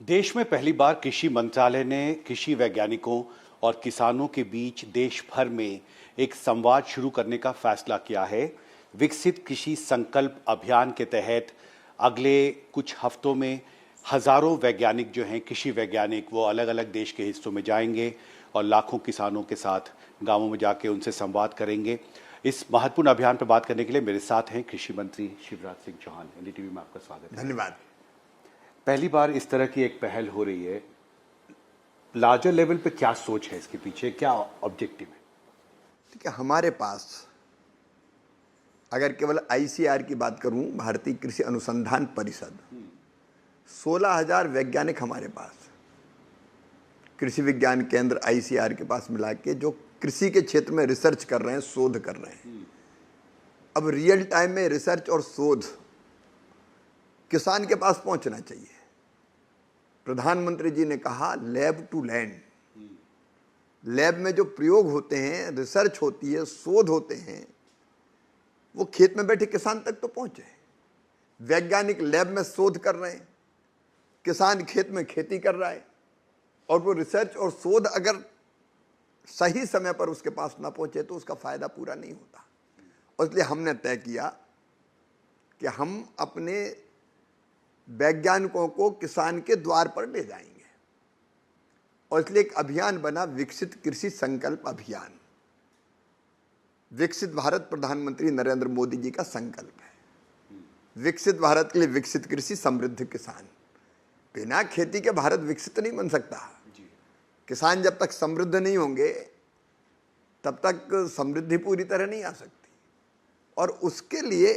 देश में पहली बार कृषि मंत्रालय ने कृषि वैज्ञानिकों और किसानों के बीच देश भर में एक संवाद शुरू करने का फैसला किया है। विकसित कृषि संकल्प अभियान के तहत अगले कुछ हफ्तों में हजारों वैज्ञानिक जो हैं कृषि वैज्ञानिक वो अलग अलग देश के हिस्सों में जाएंगे और लाखों किसानों के साथ गांवों में जाके उनसे संवाद करेंगे। इस महत्वपूर्ण अभियान पर बात करने के लिए मेरे साथ हैं कृषि मंत्री शिवराज सिंह चौहान। एनडीटीवी में आपका स्वागत है। धन्यवाद। पहली बार इस तरह की एक पहल हो रही है, लार्जर लेवल पे क्या सोच है इसके पीछे, क्या ऑब्जेक्टिव है? ठीक है, हमारे पास अगर केवल आईसीआर की बात करूं, भारतीय कृषि अनुसंधान परिषद, 16,000 वैज्ञानिक हमारे पास कृषि विज्ञान केंद्र आईसीआर के पास मिला के जो कृषि के क्षेत्र में रिसर्च कर रहे हैं, शोध कर रहे हैं। अब रियल टाइम में रिसर्च और शोध किसान के पास पहुंचना चाहिए। प्रधानमंत्री जी ने कहा लैब टू लैंड। लैब में जो प्रयोग होते हैं, रिसर्च होती है, शोध होते हैं, वो खेत में बैठे किसान तक तो पहुंचे। वैज्ञानिक लैब में शोध कर रहे हैं, किसान खेत में खेती कर रहा है, और वो रिसर्च और शोध अगर सही समय पर उसके पास ना पहुंचे तो उसका फायदा पूरा नहीं होता। और इसलिए हमने तय किया कि हम अपने वैज्ञानिकों को किसान के द्वार पर ले जाएंगे, और इसलिए एक अभियान बना विकसित कृषि संकल्प अभियान। विकसित भारत प्रधानमंत्री नरेंद्र मोदी जी का संकल्प है। विकसित भारत के लिए विकसित कृषि, समृद्ध किसान। बिना खेती के भारत विकसित नहीं बन सकता। किसान जब तक समृद्ध नहीं होंगे तब तक समृद्धि पूरी तरह नहीं आ सकती। और उसके लिए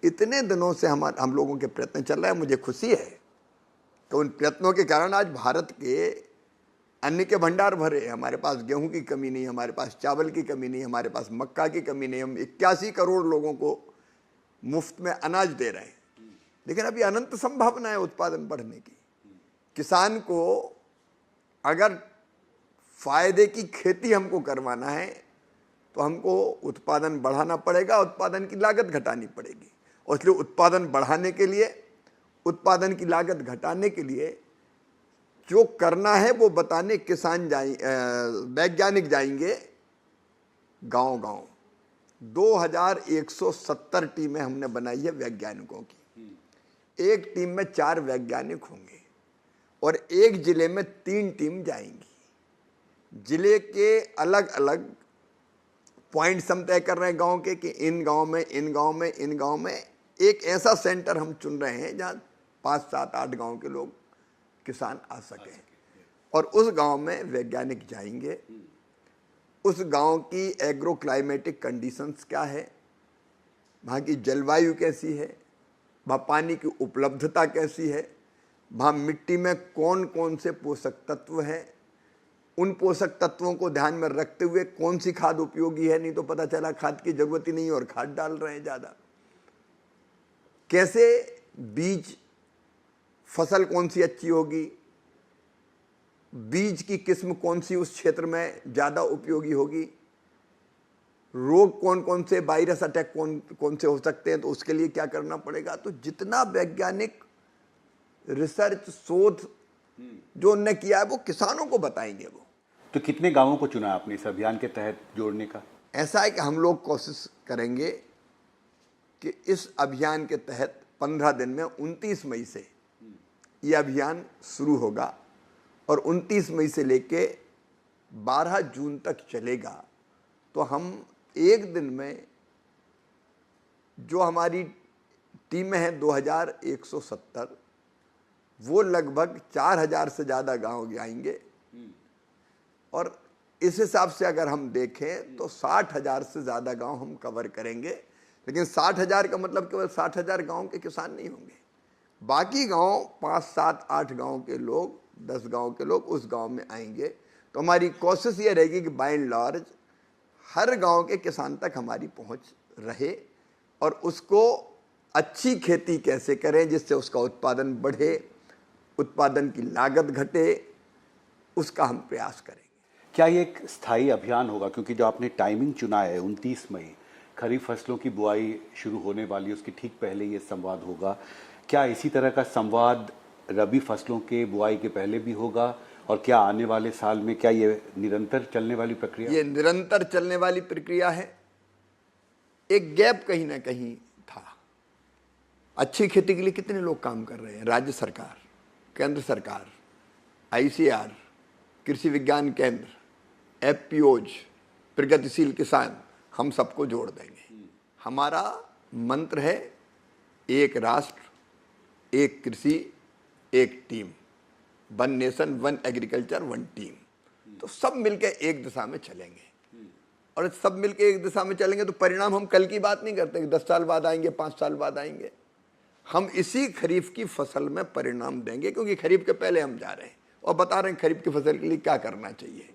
इतने दिनों से हम लोगों के प्रयत्न चल रहे हैं। मुझे खुशी है कि उन प्रयत्नों के कारण आज भारत के अन्न के भंडार भरे। हमारे पास गेहूं की कमी नहीं, हमारे पास चावल की कमी नहीं, हमारे पास मक्का की कमी नहीं। हम 81 करोड़ लोगों को मुफ्त में अनाज दे रहे हैं। लेकिन अभी अनंत संभावना है उत्पादन बढ़ने की। किसान को अगर फायदे की खेती हमको करवाना है तो हमको उत्पादन बढ़ाना पड़ेगा, उत्पादन की लागत घटानी पड़ेगी। और इसलिए उत्पादन बढ़ाने के लिए, उत्पादन की लागत घटाने के लिए जो करना है वो बताने वैज्ञानिक जाएंगे गांव-गांव। 2170 टीमें हमने बनाई है वैज्ञानिकों की। एक टीम में 4 वैज्ञानिक होंगे और एक जिले में 3 टीम जाएंगी। जिले के अलग अलग पॉइंट्स हम तय कर रहे हैं गांव के, कि इन गांव में, इन गांव में, इन गांव में एक ऐसा सेंटर हम चुन रहे हैं जहां 5, 7, 8 गांव के लोग किसान आ सकें। और उस गांव में वैज्ञानिक जाएंगे। उस गांव की एग्रो क्लाइमेटिक कंडीशंस क्या है, वहाँ की जलवायु कैसी है, वहाँ पानी की उपलब्धता कैसी है, वहाँ मिट्टी में कौन कौन से पोषक तत्व हैं, उन पोषक तत्वों को ध्यान में रखते हुए कौन सी खाद उपयोगी है। नहीं तो पता चला खाद की जरूरत ही नहीं और खाद डाल रहे हैं ज़्यादा। कैसे बीज, फसल कौन सी अच्छी होगी, बीज की किस्म कौन सी उस क्षेत्र में ज़्यादा उपयोगी होगी, रोग कौन कौन से, वायरस अटैक कौन कौन से हो सकते हैं, तो उसके लिए क्या करना पड़ेगा। तो जितना वैज्ञानिक रिसर्च, शोध जो उनने किया है वो किसानों को बताएंगे। वो तो कितने गांवों को चुना आपने इस अभियान के तहत जोड़ने का? ऐसा है कि हम लोग कोशिश करेंगे कि इस अभियान के तहत 15 दिन में 29 मई से ये अभियान शुरू होगा और 29 मई से लेके 12 जून तक चलेगा। तो हम एक दिन में, जो हमारी टीमें हैं 2170, वो लगभग 4000 से ज़्यादा गांव जाएंगे। और इस हिसाब से अगर हम देखें तो 60,000 से ज़्यादा गांव हम कवर करेंगे। लेकिन 60,000 का मतलब केवल 60,000 गांव के किसान नहीं होंगे। बाकी गांव 5, 7, 8 गांव के लोग, 10 गांव के लोग उस गांव में आएंगे। तो हमारी कोशिश ये रहेगी कि बाय एंड लार्ज हर गांव के किसान तक हमारी पहुंच रहे, और उसको अच्छी खेती कैसे करें जिससे उसका उत्पादन बढ़े, उत्पादन की लागत घटे, उसका हम प्रयास करेंगे। क्या ये एक स्थायी अभियान होगा? क्योंकि जो आपने टाइमिंग चुना है 29 मई, खरीफ फसलों की बुआई शुरू होने वाली है, उसके ठीक पहले ये संवाद होगा। क्या इसी तरह का संवाद रबी फसलों के बुआई के पहले भी होगा, और क्या आने वाले साल में क्या ये निरंतर चलने वाली प्रक्रिया? ये निरंतर चलने वाली प्रक्रिया है। एक गैप कहीं ना कहीं था। अच्छी खेती के लिए कितने लोग काम कर रहे हैं? राज्य सरकार, केंद्र सरकार, आईसीआर, कृषि विज्ञान केंद्र, एफपीओज, प्रगतिशील किसान, हम सबको जोड़ देंगे। हमारा मंत्र है एक राष्ट्र, एक कृषि, एक team, one nation, one agriculture, one team. तो सब मिलके एक दिशा में चलेंगे, और सब मिलके एक दिशा में चलेंगे तो परिणाम हम कल की बात नहीं करते कि 10 साल बाद आएंगे, 5 साल बाद आएंगे। हम इसी खरीफ की फसल में परिणाम देंगे, क्योंकि खरीफ के पहले हम जा रहे हैं और बता रहे हैं खरीफ की फसल के लिए क्या करना चाहिए।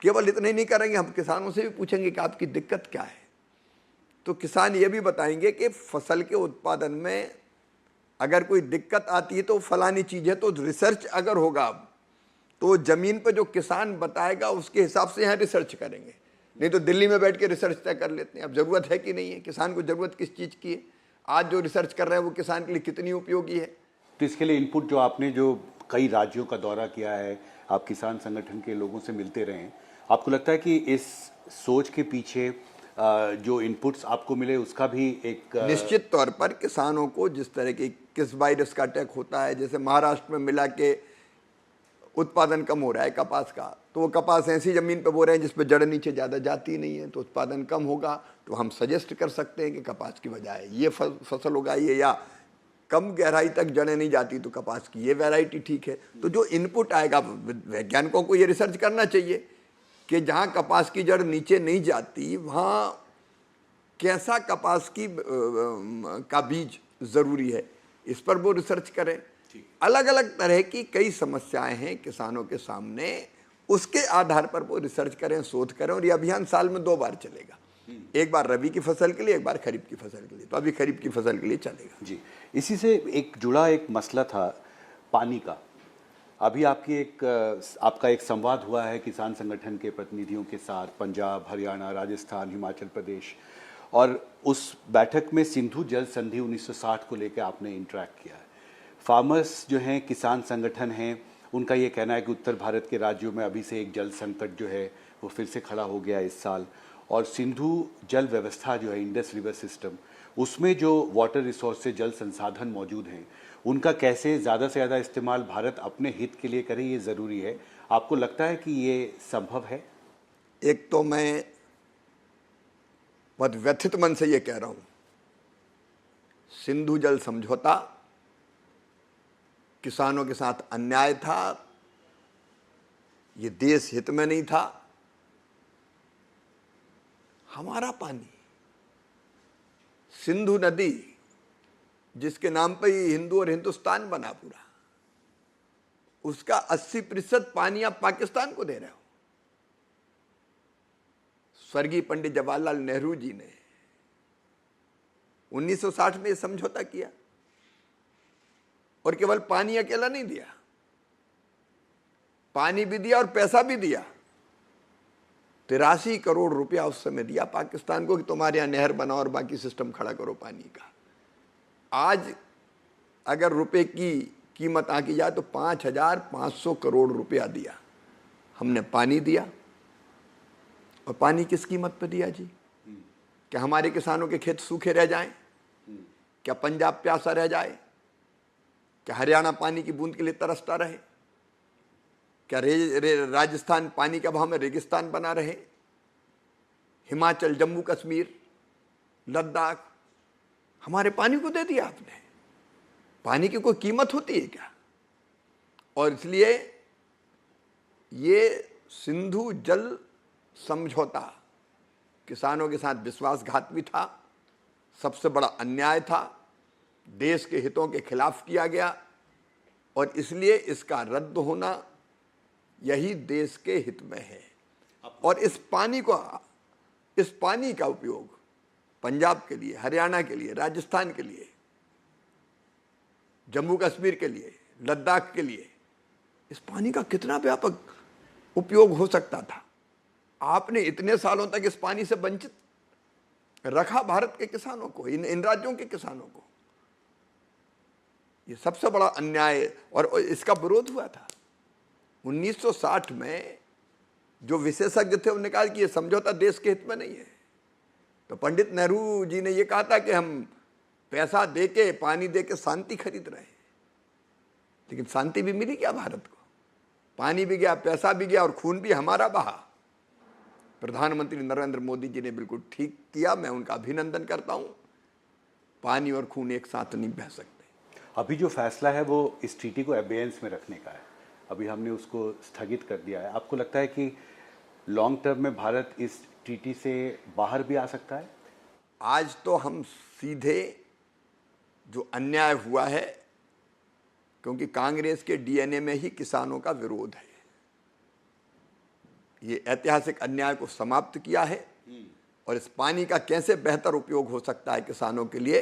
केवल इतना ही नहीं करेंगे, हम किसानों से भी पूछेंगे कि आपकी दिक्कत क्या है। तो किसान ये भी बताएंगे कि फसल के उत्पादन में अगर कोई दिक्कत आती है तो फलानी चीज़ है। तो रिसर्च अगर होगा तो ज़मीन पर जो किसान बताएगा उसके हिसाब से यहाँ रिसर्च करेंगे, नहीं तो दिल्ली में बैठ के रिसर्च तय कर लेते हैं। अब ज़रूरत है कि नहीं है, किसान को ज़रूरत किस चीज़ की है, आज जो रिसर्च कर रहे हैं वो किसान के लिए कितनी उपयोगी है। तो इसके लिए इनपुट जो आपने जो कई राज्यों का दौरा किया है, आप किसान संगठन के लोगों से मिलते रहे हैं, आपको लगता है कि इस सोच के पीछे जो इनपुट्स आपको मिले उसका भी एक निश्चित तौर पर किसानों को जिस तरह की किस वायरस का अटैक होता है, जैसे महाराष्ट्र में मिला के उत्पादन कम हो रहा है कपास का, तो वो कपास ऐसी ज़मीन पे बो रहे हैं जिस पे जड़ नीचे ज़्यादा जाती नहीं है, तो उत्पादन कम होगा। तो हम सजेस्ट कर सकते हैं कि कपास की बजाय ये फसल उगाइए, या कम गहराई तक जड़ें नहीं जाती तो कपास की ये वैरायटी ठीक है। तो जो इनपुट आएगा, वैज्ञानिकों को ये रिसर्च करना चाहिए कि जहाँ कपास की जड़ नीचे नहीं जाती वहाँ कैसा कपास की का बीज ज़रूरी है, इस पर वो रिसर्च करें। अलग अलग तरह की कई समस्याएं हैं किसानों के सामने, उसके आधार पर वो रिसर्च करें, शोध करें। और ये अभियान साल में 2 बार चलेगा, एक बार रबी की फसल के लिए, एक बार खरीफ की फसल के लिए। तो अभी खरीफ की फसल के लिए चलेगा जी। इसी से एक जुड़ा एक मसला था पानी का। अभी आपका एक संवाद हुआ है किसान संगठन के प्रतिनिधियों के साथ, पंजाब, हरियाणा, राजस्थान, हिमाचल प्रदेश, और उस बैठक में सिंधु जल संधि 1960 को लेकर आपने इंटरेक्ट किया है। फार्मर्स जो हैं, किसान संगठन हैं, उनका ये कहना है कि उत्तर भारत के राज्यों में अभी से एक जल संकट जो है वो फिर से खड़ा हो गया इस साल, और सिंधु जल व्यवस्था जो है, इंडस रिवर सिस्टम, उसमें जो वाटर रिसोर्स से जल संसाधन मौजूद हैं, उनका कैसे ज़्यादा से ज़्यादा इस्तेमाल भारत अपने हित के लिए करे, ये ज़रूरी है। आपको लगता है कि ये संभव है? एक तो मैं बहुत व्यथित मन से ये कह रहा हूँ, सिंधु जल समझौता किसानों के साथ अन्याय था, ये देश हित में नहीं था। हमारा पानी, सिंधु नदी जिसके नाम पर ही हिंदू और हिंदुस्तान बना पूरा, उसका 80% पानी आप पाकिस्तान को दे रहे हो। स्वर्गीय पंडित जवाहरलाल नेहरू जी ने 1960 में समझौता किया, और केवल पानी अकेला नहीं दिया, पानी भी दिया और पैसा भी दिया। 83 करोड़ रुपया उस समय दिया पाकिस्तान को कि तुम्हारे यहाँ नहर बनाओ और बाकी सिस्टम खड़ा करो पानी का। आज अगर रुपए की कीमत आंकी जाए तो 5,500 करोड़ रुपया दिया हमने, पानी दिया। और पानी किस कीमत पे दिया जी? क्या हमारे किसानों के खेत सूखे रह जाएं? क्या पंजाब प्यासा रह जाए? क्या हरियाणा पानी की बूंद के लिए तरसता रहे? क्या राजस्थान पानी के अभाव में रेगिस्तान बना रहे? हिमाचल, जम्मू कश्मीर, लद्दाख, हमारे पानी को दे दिया आपने। पानी की कोई कीमत होती है क्या? और इसलिए ये सिंधु जल समझौता किसानों के साथ विश्वासघात भी था, सबसे बड़ा अन्याय था, देश के हितों के खिलाफ किया गया, और इसलिए इसका रद्द होना यही देश के हित में है। और इस पानी का उपयोग पंजाब के लिए, हरियाणा के लिए, राजस्थान के लिए, जम्मू कश्मीर के लिए, लद्दाख के लिए, इस पानी का कितना व्यापक उपयोग हो सकता था। आपने इतने सालों तक इस पानी से वंचित रखा भारत के किसानों को, इन राज्यों के किसानों को। ये सबसे बड़ा अन्याय। और इसका विरोध हुआ था 1960 में। जो विशेषज्ञ थे उन्होंने कहा कि ये समझौता देश के हित में नहीं है। तो पंडित नेहरू जी ने ये कहा था कि हम पैसा देके, पानी देके शांति खरीद रहे हैं, लेकिन शांति भी मिली क्या भारत को? पानी भी गया, पैसा भी गया और खून भी हमारा बहा। प्रधानमंत्री नरेंद्र मोदी जी ने बिल्कुल ठीक किया, मैं उनका अभिनंदन करता हूं। पानी और खून एक साथ नहीं बह सकते। अभी जो फैसला है वो इस ट्रीटी को एबेयंस में रखने का है, अभी हमने उसको स्थगित कर दिया है। आपको लगता है कि लॉन्ग टर्म में भारत इस ट्रीटी से बाहर भी आ सकता है? आज तो हम सीधे जो अन्याय हुआ है, क्योंकि कांग्रेस के डीएनए में ही किसानों का विरोध है, ये ऐतिहासिक अन्याय को समाप्त किया है और इस पानी का कैसे बेहतर उपयोग हो सकता है किसानों के लिए,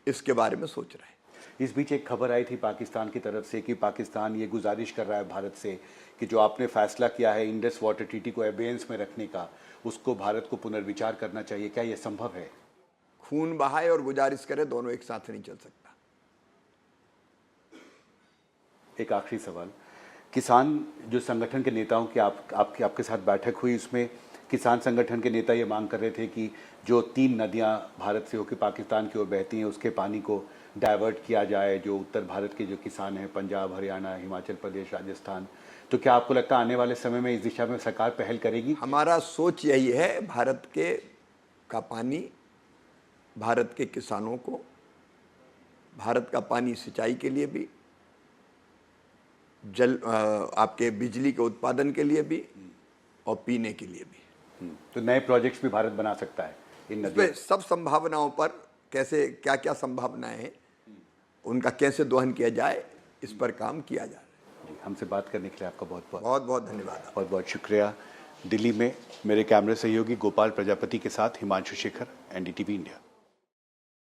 इसके बारे में सोच रहे हैं। इस बीच एक खबर आई थी पाकिस्तान की तरफ से कि पाकिस्तान ये गुजारिश कर रहा है भारत से कि जो आपने फैसला किया है इंडस वाटर ट्रीटी को एबेयंस में रखने का, उसको भारत को पुनर्विचार करना चाहिए। क्या ये संभव है? खून बहाए और गुजारिश करे, दोनों एक साथ नहीं चल सकता। एक आखिरी सवाल, किसान जो संगठन के नेताओं की आपके साथ बैठक हुई, उसमें किसान संगठन के नेता ये मांग कर रहे थे कि जो 3 नदियां भारत से होकर पाकिस्तान की ओर बहती हैं उसके पानी को डाइवर्ट किया जाए, जो उत्तर भारत के जो किसान हैं, पंजाब, हरियाणा, हिमाचल प्रदेश, राजस्थान। तो क्या आपको लगता है आने वाले समय में इस दिशा में सरकार पहल करेगी? हमारा सोच यही है, भारत का पानी भारत के किसानों को, भारत का पानी सिंचाई के लिए भी, आपके बिजली के उत्पादन के लिए भी और पीने के लिए भी। तो नए प्रोजेक्ट्स भी भारत बना सकता है इन नदियों? सब संभावनाओं पर कैसे क्या क्या संभावनाएं हैं, उनका कैसे दोहन किया जाए, इस पर काम किया जा रहा है। हमसे बात करने के लिए आपका बहुत बहुत धन्यवाद। बहुत बहुत शुक्रिया। दिल्ली में मेरे कैमरे सहयोगी गोपाल प्रजापति के साथ हिमांशु शेखर, एनडीटीवी इंडिया।